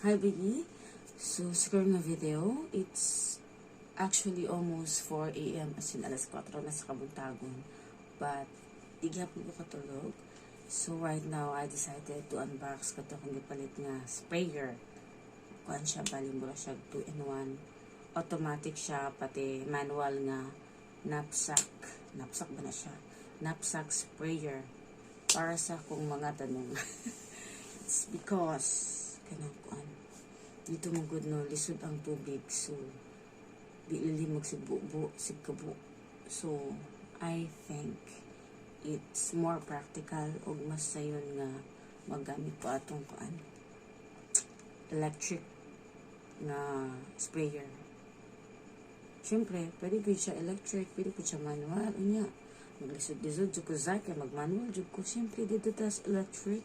Hi Biggie. So, siguro na video, it's actually almost 4 a.m. as in alas 4 na sa kabuntagon. But, di gyapon ko katulog. So, right now, I decided to unbox kato kung gipalit nga sprayer. Kuan siya, balimura siya 2-in-1. Automatic siya, pati manual nga knapsack. Knapsack ba na siya? Knapsack sprayer. Para sa kung mga tanong. It's because, kanang kuan. Dito mo good no, lisod ang tubig. So, di lilimog si bubo, si kabo. So, I think it's more practical o mas sayon nga magamit po atong kuan. Electric na sprayer. Siyempre, pwede po siya electric, pwede po siya manual. Unya, maglisod-lisod, jud ko zaka, mag-manual, jud ko. Siyempre, dito tas electric.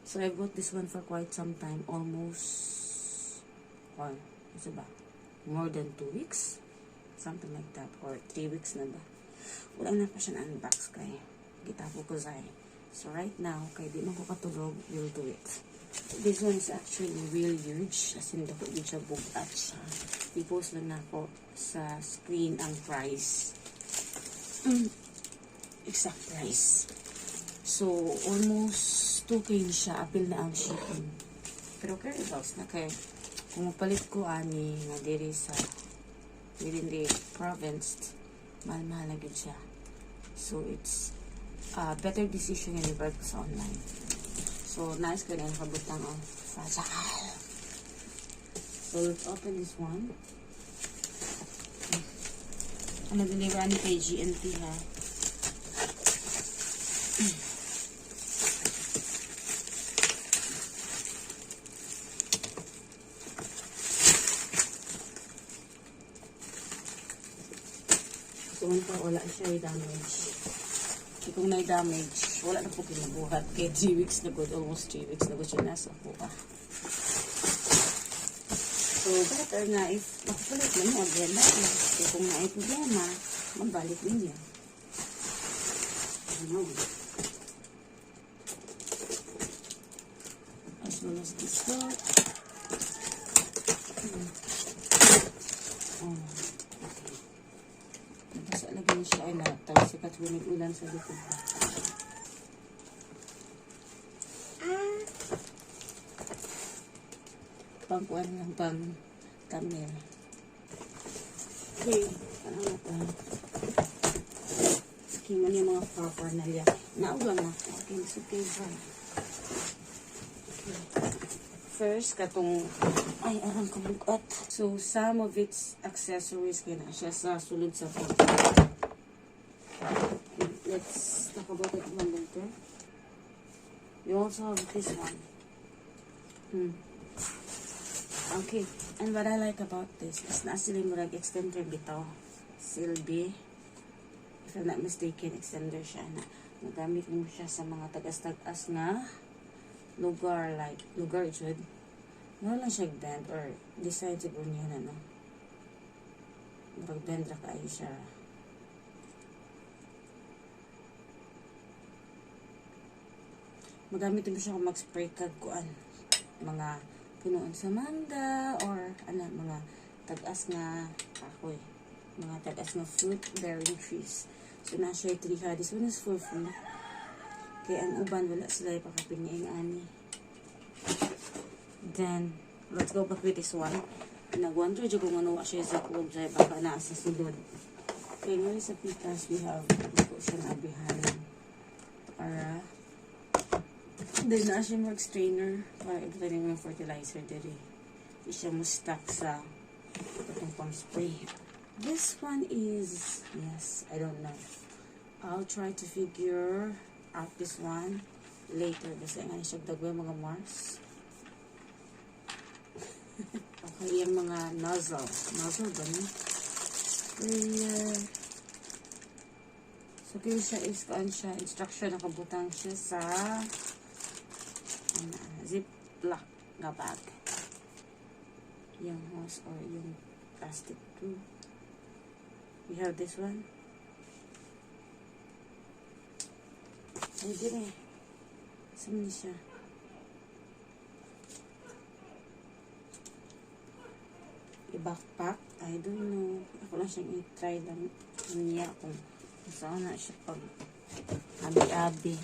So, I bought this one for quite some time. Almost, isa ba? More than 2 weeks? Something like that. Or 3 weeks na ba? Wala na pa siya na-unbox kay. Gitapo ko zay. So, right now, kay di man ko katulog, we'll do it. This one is actually real huge. As in, dako din siya bugat siya. I-post lang na ako sa screen ang price. Exact price. So, almost 2K siya. Apil na ang shipping. Pero okay, results na kay kung mapalit ko ani nga diri sa within the province, mahal-mahal agad siya. So, it's a better decision nga nibag ko sa online. So, nice ko na nakabutang ang fragile. So, let's open this one. Ano deliver ni kay GNT ha. So, wala siya i-damage. Kung na-damage, wala na po kinabuhat. Kaya 3 weeks na good, almost 3 weeks na good siya nasa po. So, better na if makapalit na mo again na. Kung na problema, mabalik din yan. Ano? As well as this one. Lagyan siya ay natag sa katulog ulan sa likod. Pangkuan lang pang thumbnail. Okay, ano na ito? Sakiman yung mga proper na liya. Naulan na. Okay, so okay ba? First, katong ay, arang kabukat. So, some of its accessories kaya na siya sa sulod sa photo. Let's talk about it one later. You also have this one. Okay, and what I like about this is na sila murag extender bitaw. Silby. If I'm not mistaken, extender siya na. Nagamit mo siya sa mga tagas-tagas na lugar, like, lugar jud. Wala lang siya bend or design siguro niya na, no? Murag bend ra kayo siya. Magamit mo siya kung mag-spray kag kuan. Mga punuan sa mangga or ano, mga tagas na kahoy. Mga tagas na fruit-bearing trees. So, na siya ito niya. This one is for free. Kaya ang uban, wala sila ipakapin niya yung ani. Then, let's go back with this one. Nag-wonder dyan kung ano siya sa kulog dyan. Baka na sa sulod. Okay, ngayon sa pitas, we have ito siya na abihan. Para then na siya mag-strainer para ibutanin yung fertilizer diri. Hindi siya mo-stuck sa itong pang-spray. This one is, yes, I don't know. I'll try to figure out this one later. Kasi nga siya dagway mga Mars. Okay, yung mga nozzle. Nozzle ba na? Sprayer. So, kaya siya is, kuan siya, instruction, nakabutang siya sa ziplock na bag. Yung hose or yung plastic too. We have this one. Ay, dire. Saan niya siya? i-backpack. I don't know. Ako lang siyang i-try lang niya kung saan na siya pag abi-abi.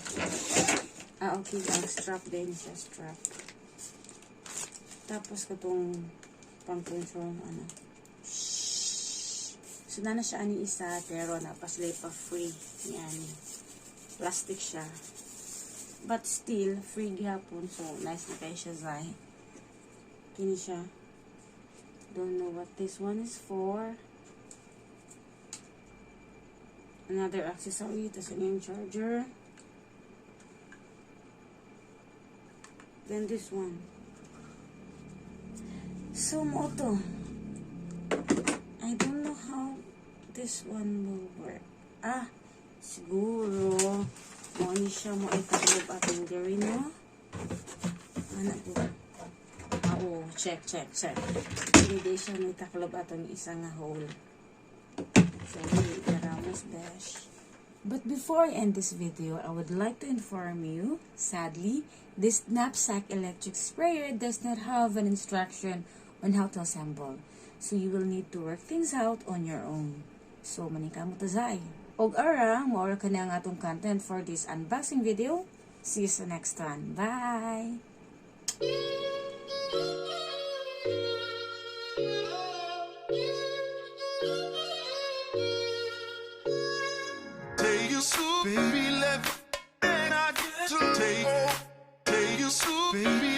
Okay lang. Strap din siya. Strap. Tapos katong pang-control ano. So na siya ani isa pero napaslay pa free. Yan. Plastic siya. But still free gihapon. So nice na kayo siya zay. Kini siya. Don't know what this one is for. Another accessory. Tapos yung charger. Then this one. So mo to. I don't know how this one will work. Siguro mo ni siya mo itaklob ating diri no. Ano po? Check. Hindi siya may taklob atong isang hole. So, naramos dash. But before I end this video, I would like to inform you, sadly, this Knapsack electric sprayer does not have an instruction on how to assemble. So, you will need to work things out on your own. So, manika mo tazay. Og arang, maura ka na ang atong content for this unboxing video. See you sa next one. Bye! Baby, let me and I get to take you, baby.